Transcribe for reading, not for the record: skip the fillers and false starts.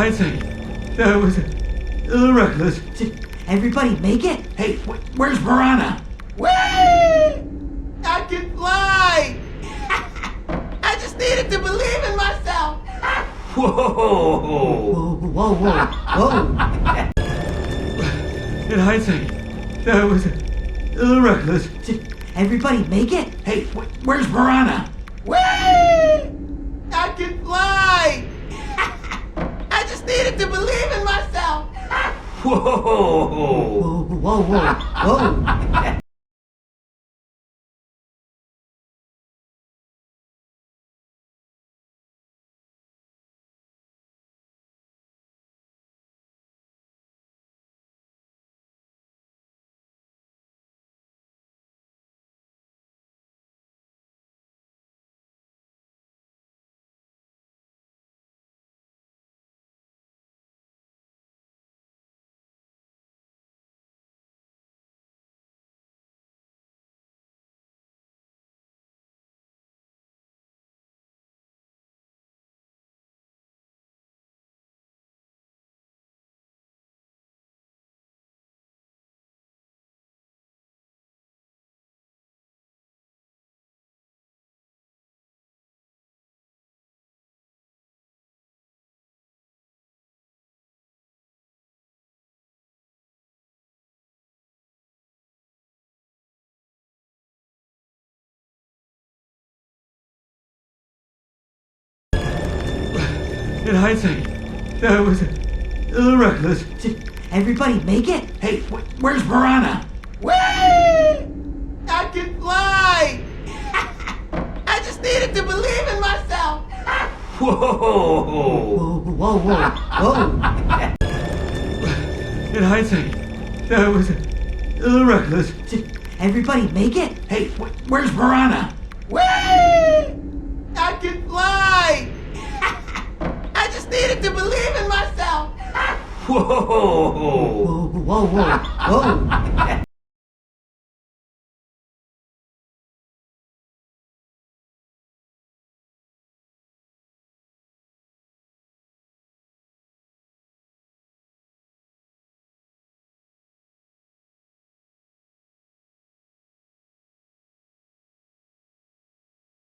hindsight, that was a little reckless. Did everybody make it? Hey, where's Piranha? Whee! I can fly! I just needed to believe in myself! Whoa! Whoa, whoa, whoa. In hindsight, that was a little reckless. Did everybody make it? Hey, where's Piranha? Whee! I can fly! I just needed to believe in myself! Whoa! Whoa, whoa. In hindsight, that was a little reckless. Did everybody make it? Hey, where's Piranha? Whee! I can fly! I just needed to believe in myself! Whoa! Whoa. In hindsight, that was a little reckless. Did everybody make it? Hey, where's Piranha? Whee! I can fly! I just needed to believe in myself! Whoa! Whoa.